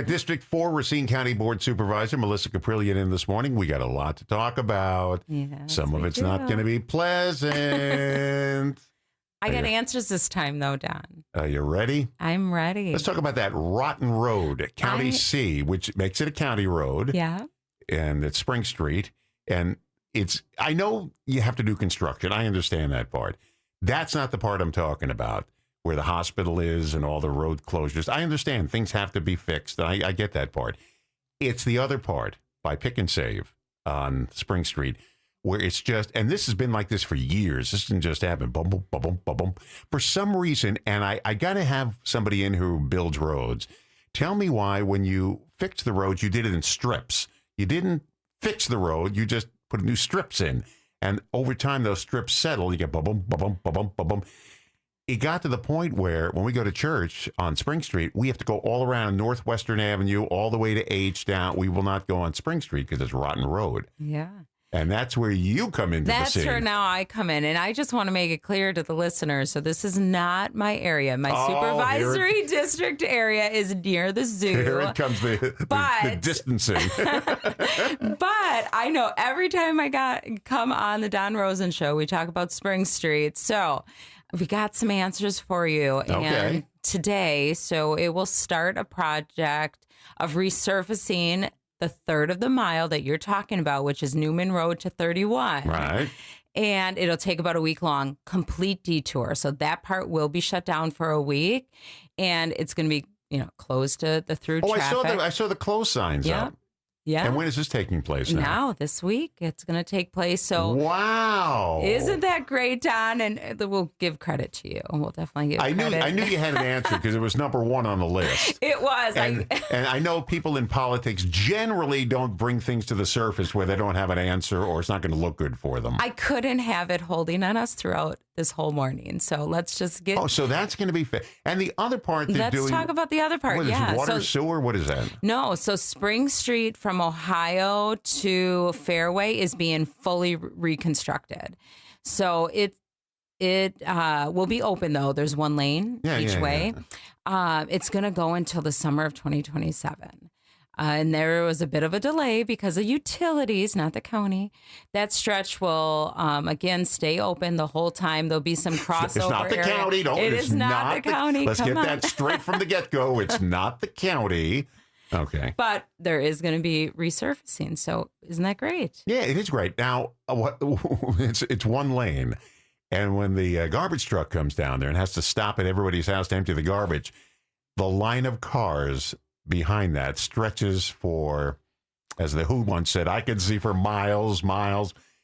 got District 4 Racine County Board Supervisor Melissa Kaprelian in this morning. We got a lot to talk about. Yes, Some of it's not going to be pleasant. I got answers this time, though, Don. Are you ready? I'm ready. Let's talk about that rotten road at County C, which makes it a county road. Yeah. And it's Spring Street. And I know you have to do construction. I understand that part. That's not the part I'm talking about, where the hospital is and all the road closures. I understand things have to be fixed. I get that part. It's the other part by Pick and Save on Spring Street, where it's just, and this has been like this for years. This didn't just happen. Bum, bum, bum, bum, bum. For some reason, and I got to have somebody in who builds roads. Tell me why when you fixed the roads, you did it in strips. You didn't fix the road. You just put new strips in. And over time, those strips settle. You get bum, bum, bum, bum, bum, bum, bum. It got to the point where when we go to church on Spring Street, we have to go all around Northwestern Avenue, all the way to H down. We will not go on Spring Street because it's rotten road. Yeah. And that's where you come into the scene. That's where now I come in. And I just want to make it clear to the listeners. So this is not my area. My supervisory district area is near the zoo. Here it comes, the distancing. But I know every time I come on the Don Rosen Show, we talk about Spring Street. So we got some answers for you. And today, so it will start a project of resurfacing the third of the mile that you're talking about, which is Newman Road to 31. Right. And it'll take about a week long, complete detour. So that part will be shut down for a week, and it's going to be, closed to the through traffic. I saw the close signs up. Yeah. And when is this taking place now? Now, this week, it's going to take place. So, wow. Isn't that great, Don? And we'll give credit to you. We'll definitely give credit. I knew you had an answer because it was number one on the list. It was. And I know people in politics generally don't bring things to the surface where they don't have an answer or it's not going to look good for them. I couldn't have it holding on us throughout this whole morning. So let's just get... Oh, so that's going to be... And the other part they're doing... Let's talk about the other part, what is water, sewer? What is that? No, so Spring Street from Ohio to Fairway is being fully reconstructed. So it will be open, though. There's one lane each way. Yeah. It's going to go until the summer of 2027. And there was a bit of a delay because of utilities, not the county. That stretch will, again, stay open the whole time. There'll be some crossover. It's not the county. It is not the county. Let's get that straight from the get-go. It's not the county. Okay. But there is going to be resurfacing. So isn't that great? Yeah, it is great. Now, it's one lane. And when the garbage truck comes down there and has to stop at everybody's house to empty the garbage, the line of cars behind that stretches for, as the Who once said, I can see for miles.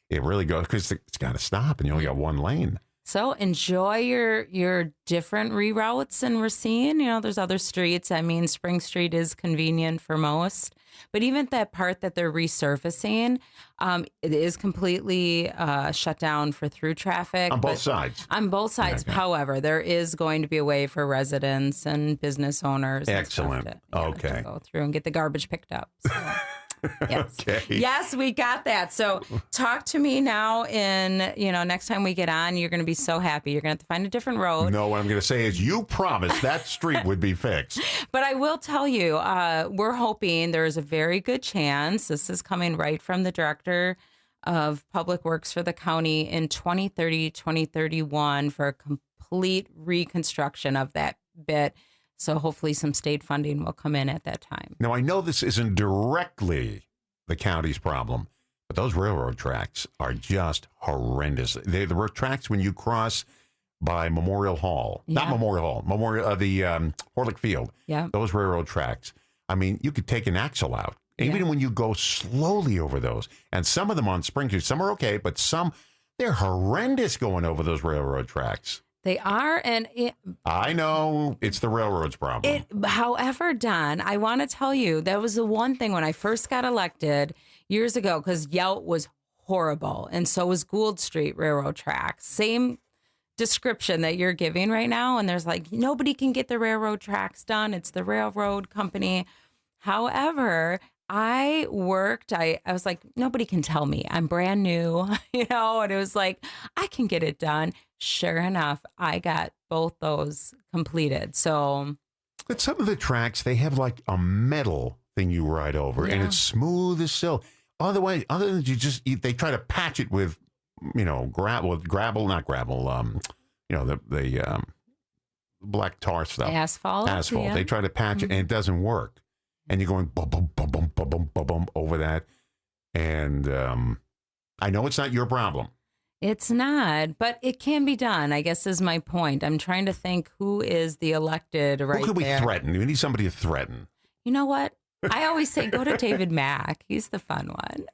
It really goes because it's got to stop and you only got one lane. So enjoy your different reroutes in Racine. There's other streets. I mean, Spring Street is convenient for most. But even that part that they're resurfacing, it is completely shut down for through traffic. On both sides. On both sides. Yeah, okay. However, there is going to be a way for residents and business owners. Excellent. To go through and get the garbage picked up. So. Yes. Okay. Yes, we got that. So talk to me now next time we get on, you're going to be so happy. You're going to have to find a different road. No, what I'm going to say is you promised that street would be fixed. But I will tell you, we're hoping there is a very good chance. This is coming right from the director of Public Works for the county in 2030, 2031 for a complete reconstruction of that bit. So hopefully some state funding will come in at that time. Now, I know this isn't directly the county's problem, but those railroad tracks are just horrendous. They're the tracks when you cross by Memorial Hall. Yeah. Not Memorial Hall, the Horlick Field. Yeah. Those railroad tracks. I mean, you could take an axle out. Even when you go slowly over those. And some of them on Spring Street, some are okay, but some, they're horrendous going over those railroad tracks. They are, and I know it's the railroad's problem. However, Don, I want to tell you, that was the one thing when I first got elected years ago, because Yout was horrible, and so was Gould Street railroad tracks. Same description that you're giving right now, and there's like, nobody can get the railroad tracks done. It's the railroad company. However, I was like, nobody can tell me. I'm brand new, and it was like, I can get it done. Sure enough, I got both those completed. So But some of the tracks, they have like a metal thing you ride over, and it's smooth as silk. Other than they try to patch it with, gravel, not gravel, the black tar stuff. Asphalt. Yeah. They try to patch it, and it doesn't work. And you're going bum, bum, bum, bum, bum, bum, bum, bum, over that. And I know it's not your problem. It's not, but it can be done, I guess is my point. I'm trying to think who is the elected right there. Who could we threaten? We need somebody to threaten. You know what? I always say go to David Mack. He's the fun one.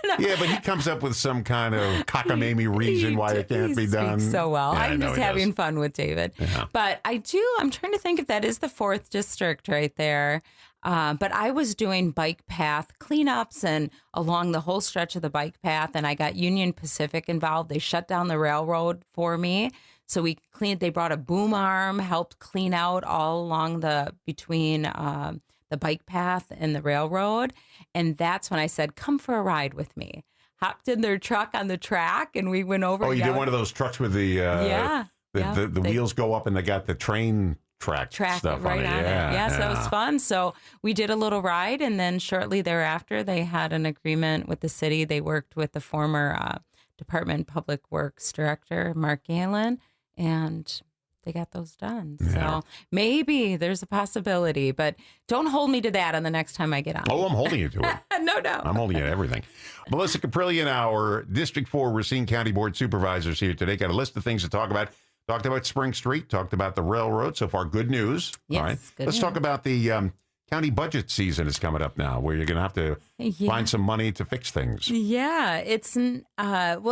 No. Yeah, but he comes up with some kind of cockamamie reason why it can't be done. So well. Yeah, I'm just having fun with David. Yeah. But I'm trying to think if that is the 4th district right there. But I was doing bike path cleanups and along the whole stretch of the bike path, and I got Union Pacific involved. They shut down the railroad for me. So they brought a boom arm, helped clean out all along between the bike path and the railroad. And that's when I said, come for a ride with me. Hopped in their truck on the track and we went over. Oh, you did one of those trucks with the wheels go up and they got the train track stuff right on it. Yeah, so it was fun. So we did a little ride, and then shortly thereafter, they had an agreement with the city. They worked with the former Department of Public Works Director, Mark Galen, and they got those done. Yeah. So maybe there's a possibility, but don't hold me to that on the next time I get on. Oh, I'm holding you to it. No. I'm holding you to everything. Melissa Kaprelian, our District 4 Racine County Board Supervisor, is here today. Got a list of things to talk about. Talked about Spring Street, talked about the railroad. So far, good news. Yes, all right. good Let's news. talk about the county budget season is coming up now, where you're going to have to find some money to fix things. Yeah, it's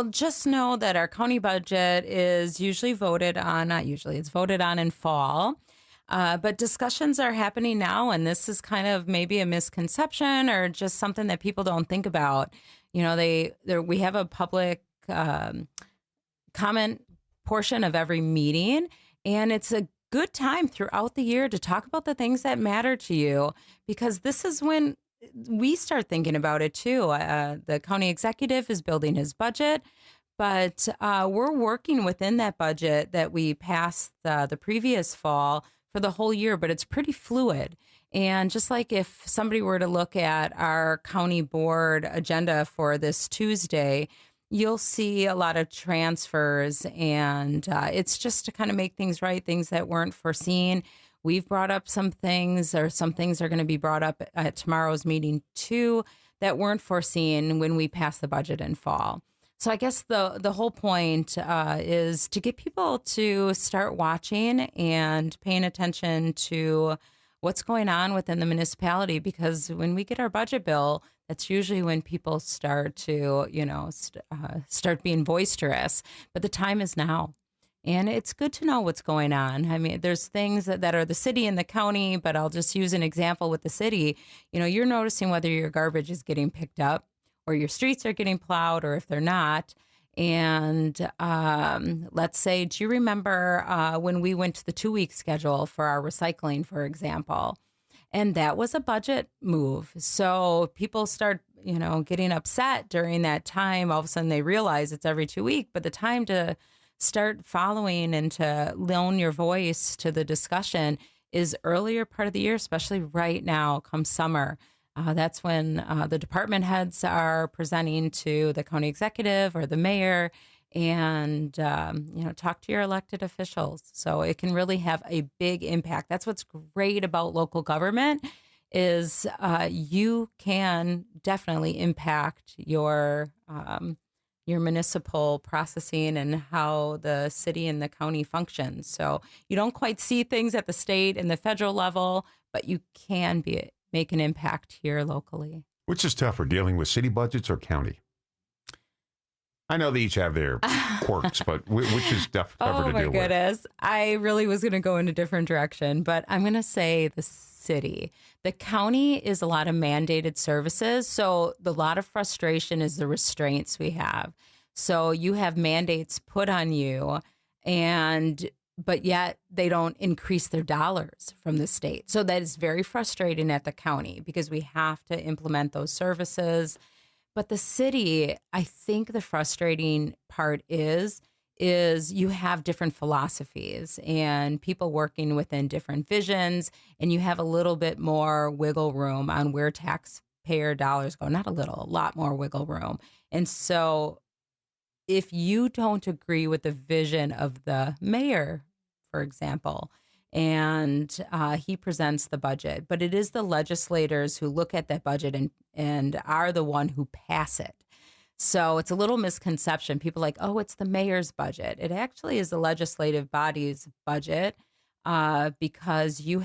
just know that our county budget is usually voted on, it's voted on in fall. But discussions are happening now, and this is kind of maybe a misconception or just something that people don't think about. We have a public comment portion of every meeting, and it's a good time throughout the year to talk about the things that matter to you, because this is when we start thinking about it too. The county executive is building his budget, but we're working within that budget that we passed the previous fall for the whole year, but it's pretty fluid. And just like if somebody were to look at our county board agenda for this Tuesday, you'll see a lot of transfers, and it's just to kind of make things right, things that weren't foreseen. We've brought up some things, or some things are going to be brought up at tomorrow's meeting too, that weren't foreseen when we passed the budget in fall. So I guess the whole point is to get people to start watching and paying attention to what's going on within the municipality, because when we get our budget bill, that's usually when people start to, start being boisterous. But the time is now. And it's good to know what's going on. I mean, there's things that are the city and the county, but I'll just use an example with the city. You're noticing whether your garbage is getting picked up or your streets are getting plowed, or if they're not. And let's say, do you remember when we went to the 2-week schedule for our recycling, for example? And that was a budget move. So people start, getting upset during that time. All of a sudden they realize it's every 2 weeks, but the time to start following and to loan your voice to the discussion is earlier part of the year, especially right now, come summer. That's when the department heads are presenting to the county executive or the mayor, and talk to your elected officials. So it can really have a big impact. That's what's great about local government is you can definitely impact your municipal processing and how the city and the county functions. So you don't quite see things at the state and the federal level, but you can make an impact here locally. Which is tougher, dealing with city budgets or county? I know they each have their quirks, but which is tougher to deal with? Oh, my goodness. I really was going to go in a different direction, but I'm going to say the city. The county is a lot of mandated services, so a lot of frustration is the restraints we have. So you have mandates put on you, but yet they don't increase their dollars from the state. So that is very frustrating at the county because we have to implement those services. But the city, I think the frustrating part is is you have different philosophies and people working within different visions, and you have a little bit more wiggle room on where taxpayer dollars go. Not a little, a lot more wiggle room. And so if you don't agree with the vision of the mayor, for example, and he presents the budget, but it is the legislators who look at that budget and are the one who pass it. So it's a little misconception. People are like, oh, it's the mayor's budget. It actually is the legislative body's budget because you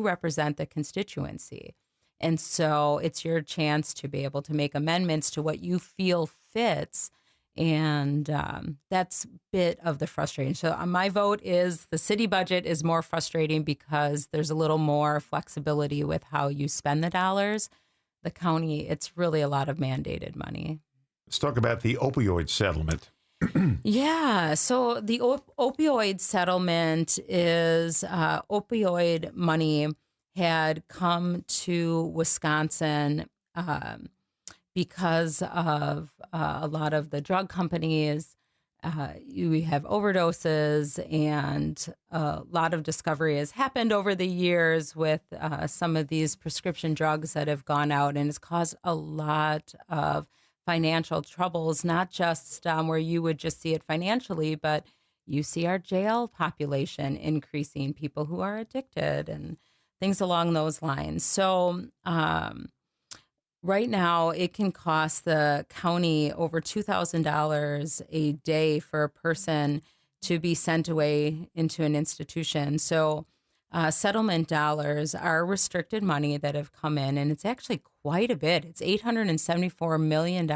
represent the constituency. And so it's your chance to be able to make amendments to what you feel fits. And that's a bit of the frustration. So my vote is the city budget is more frustrating because there's a little more flexibility with how you spend the dollars. The county, it's really a lot of mandated money. Let's talk about the opioid settlement. Yeah. So the opioid settlement is opioid money had come to Wisconsin because of a lot of the drug companies. You have overdoses, and a lot of discovery has happened over the years with some of these prescription drugs that have gone out, and it's caused a lot of financial troubles, not just where you would just see it financially, but you see our jail population increasing, people who are addicted and things along those lines. So right now, it can cost the county over $2,000 a day for a person to be sent away into an institution. So settlement dollars are restricted money that have come in, and it's actually quite a bit. It's $874 million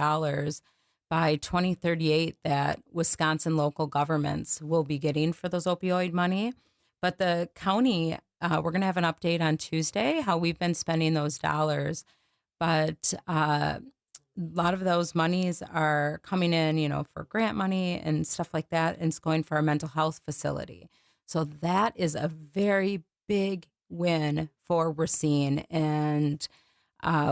by 2038 that Wisconsin local governments will be getting for those opioid money. But the county, we're going to have an update on Tuesday, how we've been spending those dollars. But a lot of those monies are coming in, for grant money and stuff like that, and it's going for our mental health facility. So that is a very big win for Racine. And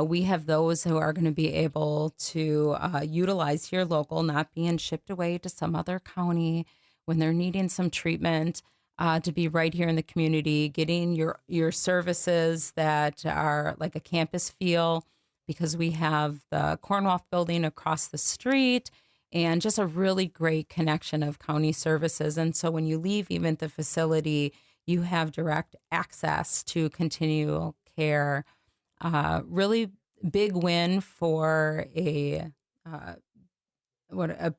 we have those who are going to be able to utilize here local, not being shipped away to some other county when they're needing some treatment, to be right here in the community, getting your services that are like a campus feel, because we have the Cornwall building across the street and just a really great connection of county services. And so when you leave even the facility, you have direct access to continual care. Really big win for a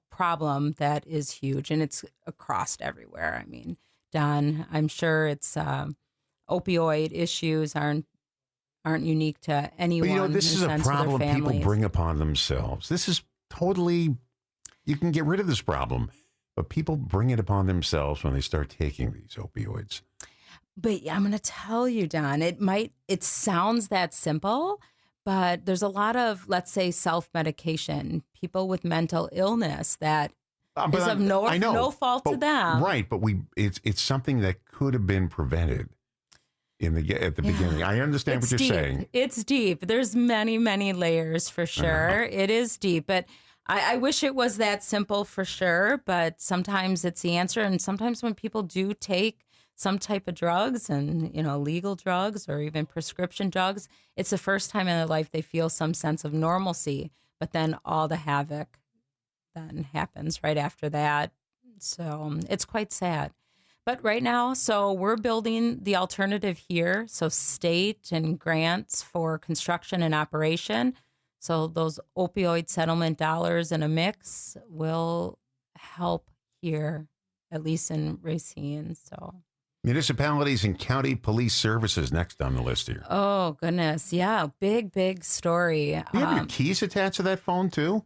problem that is huge, and it's across everywhere. I mean, Don, I'm sure it's opioid issues aren't unique to anyone. But, this is a problem people bring upon themselves. This is totally, you can get rid of this problem, but people bring it upon themselves when they start taking these opioids. But I'm going to tell you, Don, it sounds that simple, but there's a lot of, let's say, self-medication, people with mental illness that is of no fault to them. Right, but it's something that could have been prevented at the beginning. I understand what you're saying. It's deep. There's many, many layers for sure. It is deep, but I wish it was that simple for sure, but sometimes it's the answer. And sometimes when people do take some type of drugs and, legal drugs or even prescription drugs, it's the first time in their life they feel some sense of normalcy, but then all the havoc then happens right after that. So it's quite sad. But right now, so we're building the alternative here. So state and grants for construction and operation. So those opioid settlement dollars in a mix will help here, at least in Racine. So municipalities and county police services next on the list here. Oh, goodness. Yeah. Big story. Do you have your keys attached to that phone too?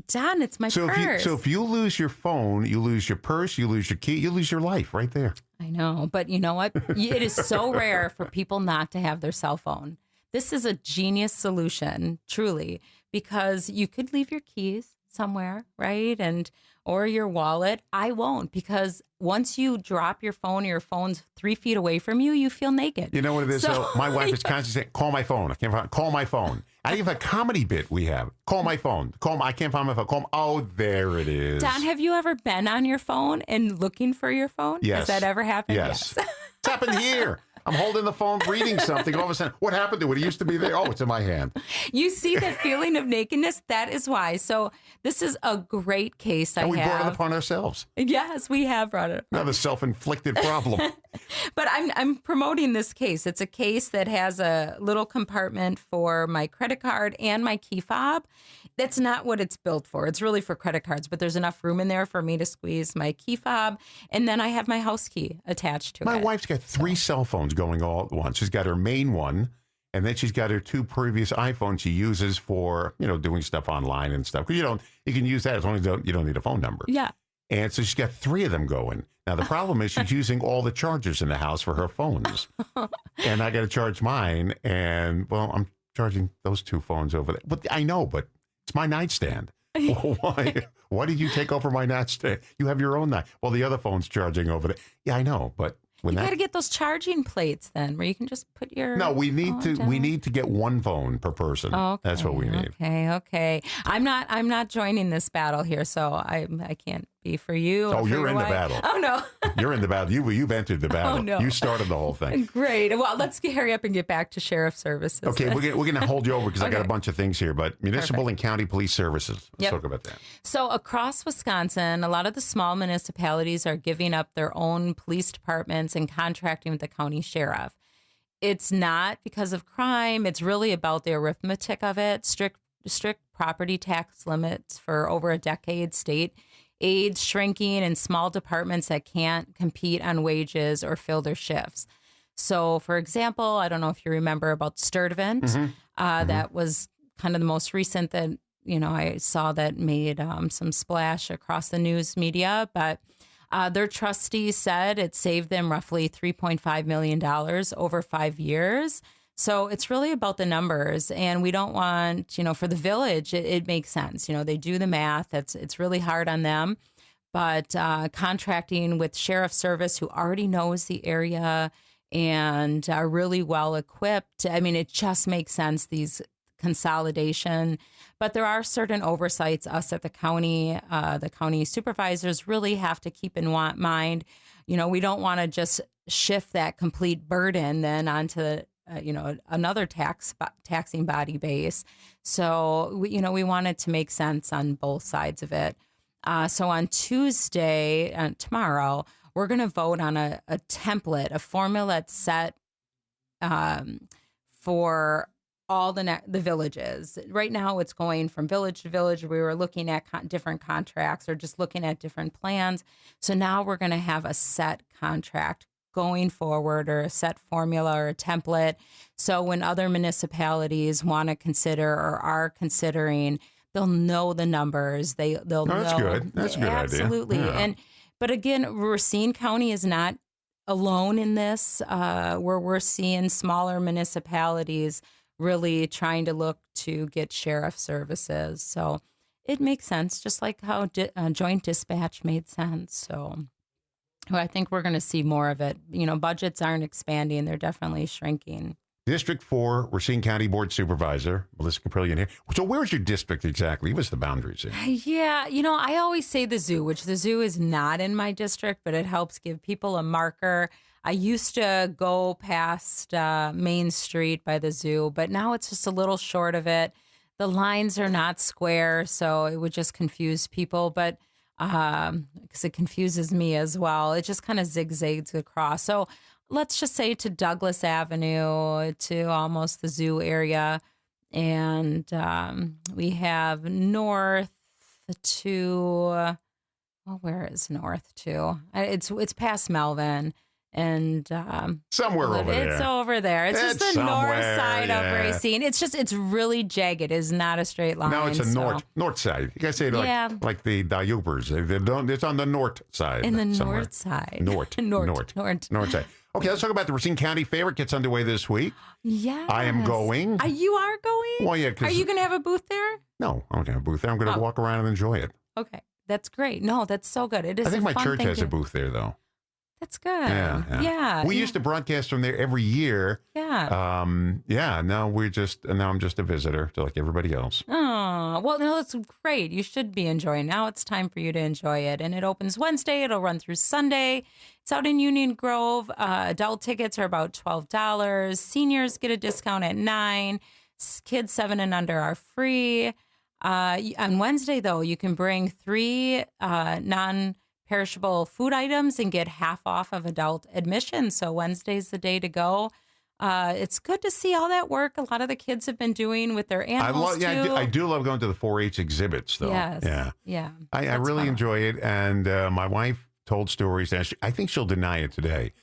Don, it's my purse. So if you lose your phone, you lose your purse, you lose your key, you lose your life right there. I know. But you know what? It is so rare for people not to have their cell phone. This is a genius solution, truly, because you could leave your keys somewhere, right? Or your wallet. I won't, because once you drop your phone, your phone's 3 feet away from you, you feel naked. You know what it is? So my wife is constantly saying, call my phone. I can't find, call my phone. I have a comedy bit we have. Call my phone. I can't find my phone. Oh, there it is. Don, have you ever been on your phone and looking for your phone? Yes. Has that ever happened? Yes. It's happened here. I'm holding the phone, reading something. All of a sudden, what happened to it? It used to be there. Oh, it's in my hand. You see that feeling of nakedness? That is why. So this is a great case and we brought it upon ourselves. Yes, we have brought it upon. Another self-inflicted problem. But I'm promoting this case. It's a case that has a little compartment for my credit card and my key fob. That's not what it's built for. It's really for credit cards, but there's enough room in there for me to squeeze my key fob. And then I have my house key attached to it. My wife's got 3 cell phones going all at once. She's got her main one, and then she's got her 2 previous iPhones she uses for, doing stuff online and stuff. Because you can use that as long as you don't need a phone number. Yeah. And so she's got 3 of them going. Now, the problem is she's using all the chargers in the house for her phones. And I got to charge mine. And, well, I'm charging those 2 phones over there. But I know, but it's my nightstand. Why? Why did you take over my nightstand? You have your own night. Well, the other phone's charging over there. Yeah, I know, but you got to get those charging plates then, where you can just put your. No, we need to get 1 phone per person. Okay, that's what we need. Okay. I'm not joining this battle here, so I can't be for you. Oh, you're in the battle. Oh no, you're in the battle. You've entered the battle. Oh, no. You started the whole thing. Great. Well, let's hurry up and get back to sheriff services. Okay, we're going to hold you over because I got a bunch of things here. But municipal and county police services. Let's talk about that. So across Wisconsin, a lot of the small municipalities are giving up their own police departments and contracting with the county sheriff. It's not because of crime. It's really about the arithmetic of it. Strict property tax limits for over a decade, state aid shrinking, and small departments that can't compete on wages or fill their shifts. So, for example, I don't know if you remember about Sturtevant. That was kind of the most recent that, I saw that made some splash across the news media. But their trustees said it saved them roughly $3.5 million over 5 years. So it's really about the numbers, and we don't want, for the village, it makes sense. They do the math. It's really hard on them, but contracting with sheriff service who already knows the area and are really well equipped. I mean, it just makes sense, these consolidation, but there are certain oversights us at the county supervisors really have to keep in mind. We don't want to just shift that complete burden then onto another taxing body base. So, we wanted to make sense on both sides of it. So on Tuesday, tomorrow, we're going to vote on a template, a formula that's set for all the villages. Right now, it's going from village to village. We were looking at different contracts or just looking at different plans. So now we're going to have a set contract going forward, or a set formula or a template. So when other municipalities want to consider or are considering, they'll know the numbers. They'll know. That's good. That's a good absolutely. idea. Yeah. But again, Racine County is not alone in this, where we're seeing smaller municipalities really trying to look to get sheriff services. So it makes sense, just like how joint dispatch made sense. So I think we're going to see more of it. Budgets aren't expanding. They're definitely shrinking. District 4, Racine County Board Supervisor, Melissa Kaprelian here. So where's your district exactly? What's the boundaries here? Yeah, I always say the zoo, which the zoo is not in my district, but it helps give people a marker. I used to go past Main Street by the zoo, but now it's just a little short of it. The lines are not square, so it would just confuse people. But because it confuses me as well. It just kind of zigzags across. So let's just say to Douglas Avenue, to almost the zoo area. And we have north to, where is north to? It's past Melvin. And somewhere over there. It's over there. It's just the north side of Racine. It's really jagged. It's not a straight line. No, it's a north side. You guys say it like the Diupers. It's on the north side. In the somewhere. north side. North side. Okay, let's talk about the Racine County Fair. It gets underway this week. Yeah. I am going. You are going? Well, yeah. Are you going to have a booth there? No, I'm going to have a booth there. I'm going to walk around and enjoy it. Okay. That's great. No, that's so good. It is. I think my church has a booth there, though. That's good. Yeah. We used to broadcast from there every year. Yeah. Now I'm just a visitor to like everybody else. Oh, well, no, it's great. You should be enjoying. Now it's time for you to enjoy it. And it opens Wednesday. It'll run through Sunday. It's out in Union Grove. Adult tickets are about $12. Seniors get a discount at $9. Kids 7 and under are free. On Wednesday, though, you can bring 3 non-perishable food items and get half off of adult admission. So Wednesday's the day to go. It's good to see all that work a lot of the kids have been doing with their animals, I do love going to the 4-H exhibits, though. Yes. Yeah. I really fun. enjoy it. And my wife told stories, and I think she'll deny it today,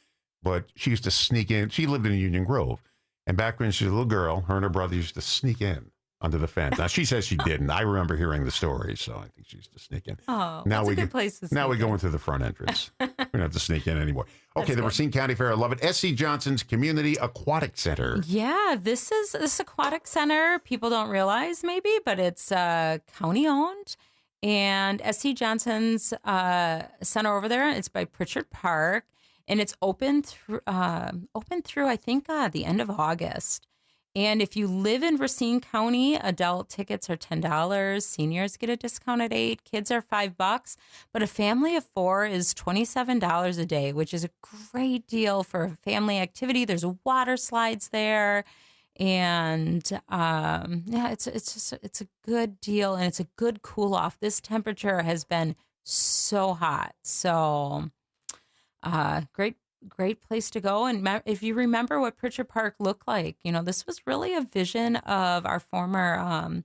but she used to sneak in. She lived in Union Grove. And back when she was a little girl, her and her brother used to sneak in under the fence. Now, she says she didn't. I remember hearing the story, so I think she used to sneak in. Oh, that's a good place to sneak Now we go in. in through the front entrance. We don't have to sneak in anymore. Okay, That's the good. Racine County Fair. I love it. S.C. Johnson's Community Aquatic Center. Yeah, this aquatic center, people don't realize maybe, but it's county owned. And S.C. Johnson's center over there, it's by Pritchard Park. And it's open through I think the end of August. And if you live in Racine County, adult tickets are $10. Seniors get a discount at $8. Kids are $5. But a family of 4 is $27 a day, which is a great deal for a family activity. There's water slides there, and it's a good deal, and it's a good cool off. This temperature has been so hot, so. Great place to go. And if you remember what Pritchard Park looked like, this was really a vision of our former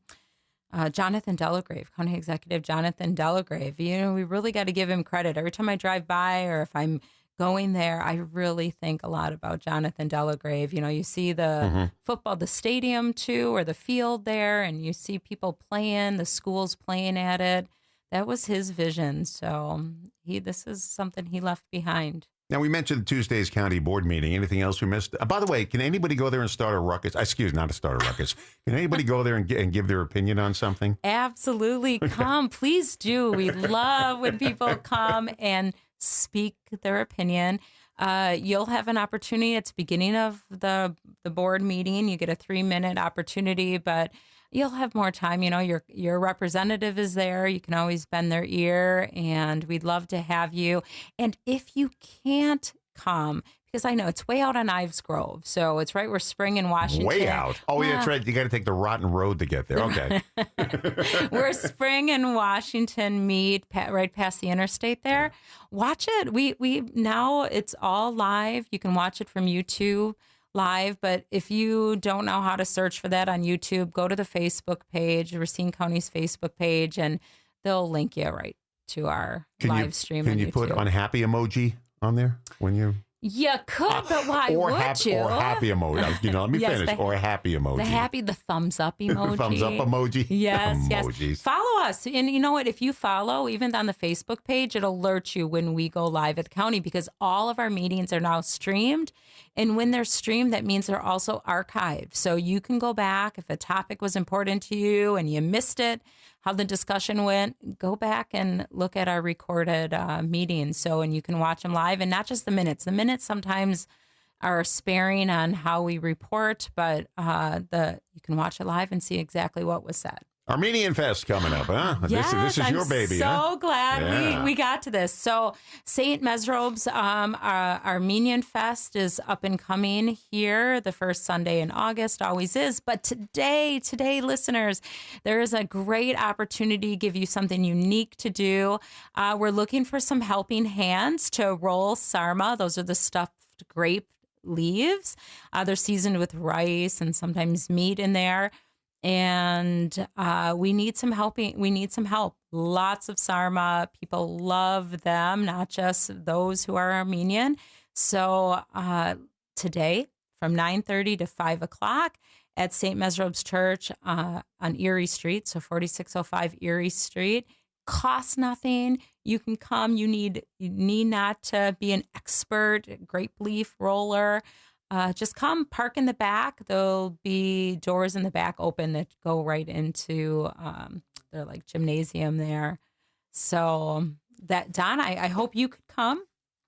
Jonathan Delagrave, County Executive Jonathan Delagrave. We really got to give him credit. Every time I drive by or if I'm going there, I really think a lot about Jonathan Delagrave. You see the football, the stadium too, or the field there, and you see people playing, the schools playing at it. That was his vision. So this is something he left behind. Now, we mentioned Tuesday's county board meeting. Anything else we missed? By the way, can anybody go there and start a ruckus? Not start a ruckus. Can anybody go there and give their opinion on something? Absolutely. Come. Please do. We love when people come and speak their opinion. You'll have an opportunity at the beginning of the board meeting. You get a 3-minute opportunity, but you'll have more time. Your representative is there. You can always bend their ear, and we'd love to have you. And if you can't come, because I know it's way out on Ives Grove, so it's right where Spring and Washington. Way out. Oh, yeah, that's right. You got to take the rotten road to get there. Okay. Where Spring and Washington meet, right past the interstate there. Watch it. We now it's all live. You can watch it from YouTube. Live, but if you don't know how to search for that on YouTube, go to the Facebook page, Racine County's Facebook page, and they'll link you right to our live stream on YouTube. Can you put unhappy emoji on there when you? You could, but why would you? Or happy emoji. Let me finish. Or a happy emoji. The thumbs up emoji. Thumbs up emoji. Yes, Emojis. yes. Follow us. And you know what? If you follow, even on the Facebook page, it'll alert you when we go live at the county, because all of our meetings are now streamed. And when they're streamed, that means they're also archived. So you can go back if a topic was important to you and you missed it, how the discussion went, go back and look at our recorded meetings. And you can watch them live, and not just the minutes. The minutes sometimes are sparing on how we report, but you can watch it live and see exactly what was said. Armenian Fest coming up, huh? Yes, this is your baby, I'm so glad we got to this. So St. Mesrobes Armenian Fest is up and coming here the first Sunday in August, always is. But today, listeners, there is a great opportunity to give you something unique to do. We're looking for some helping hands to roll sarma. Those are the stuffed grape leaves. They're seasoned with rice and sometimes meat in there. And we need some helping. We need some help. Lots of sarma. People love them, not just those who are Armenian. So today from 9:30 to 5 o'clock at St. Mesrobes Church on Erie Street, so 4605 Erie Street. Costs nothing. You can come. You need not to be an expert grape leaf roller. Just come, park in the back. There'll be doors in the back open that go right into their like gymnasium there. So that, Don, I hope you could come.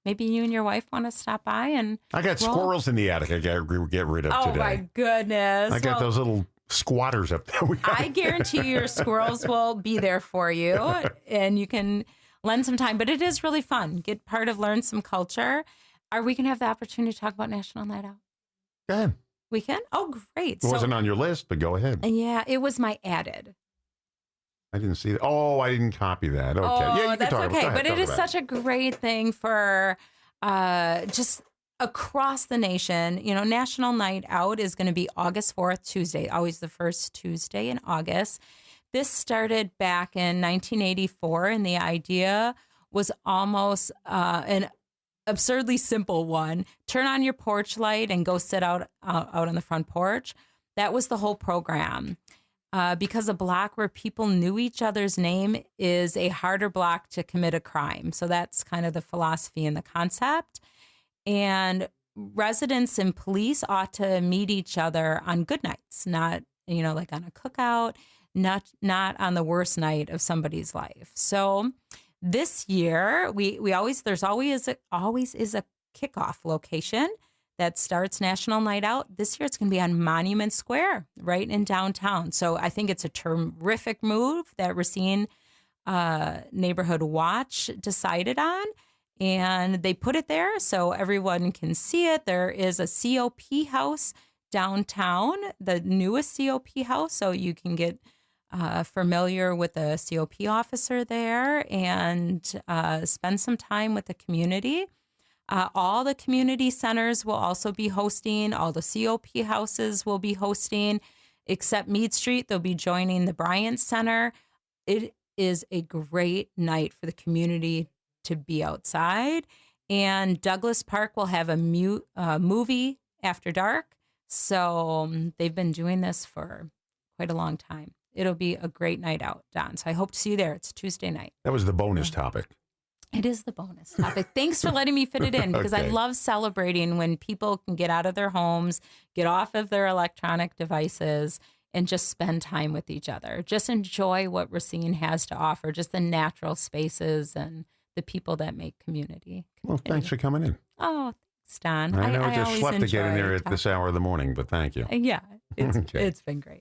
maybe you and your wife want to stop by and I got squirrels in the attic I got to get rid of today. Oh, my goodness. I got those little squatters up there. I guarantee your squirrels will be there for you, and you can lend some time. But it is really fun. Get part of Learn Some Culture. Are we going to have the opportunity to talk about National Night Out? Go ahead. We can? Oh, great. It wasn't on your list, but go ahead. Yeah, it was my added. I didn't see that. Oh, I didn't copy that. Okay. Oh, yeah, you can that's talk okay. about it. But it is such a great thing for just across the nation. You know, National Night Out is going to be August 4th, Tuesday, always the first Tuesday in August. This started back in 1984, and the idea was almost an absurdly simple one. Turn on your porch light and go sit out on the front porch. That was the whole program. Because a block where people knew each other's name is a harder block to commit a crime. So that's kind of the philosophy and the concept. And residents and police ought to meet each other on good nights, not, like on a cookout, not on the worst night of somebody's life. So this year, there's always is a kickoff location that starts National Night Out. This year, it's going to be on Monument Square, right in downtown. So I think it's a terrific move that Racine Neighborhood Watch decided on. And they put it there so everyone can see it. There is a COP house downtown, the newest COP house. So you can get familiar with the COP officer there and spend some time with the community. All the community centers will also be hosting. All the COP houses will be hosting, except Mead Street. They'll be joining the Bryant Center. It is a great night for the community to be outside. And Douglas Park will have a movie after dark. So they've been doing this for quite a long time. It'll be a great night out, Don. So I hope to see you there. It's Tuesday night. That was the bonus topic. It is the bonus topic. Thanks for letting me fit it in because I love celebrating when people can get out of their homes, get off of their electronic devices, and just spend time with each other. Just enjoy what Racine has to offer, just the natural spaces and the people that make community. Well, thanks for coming in. Oh, thanks, Don. I know I it's a always schlep to get in there enjoy at this hour of the morning, but thank you. Yeah, it's been great.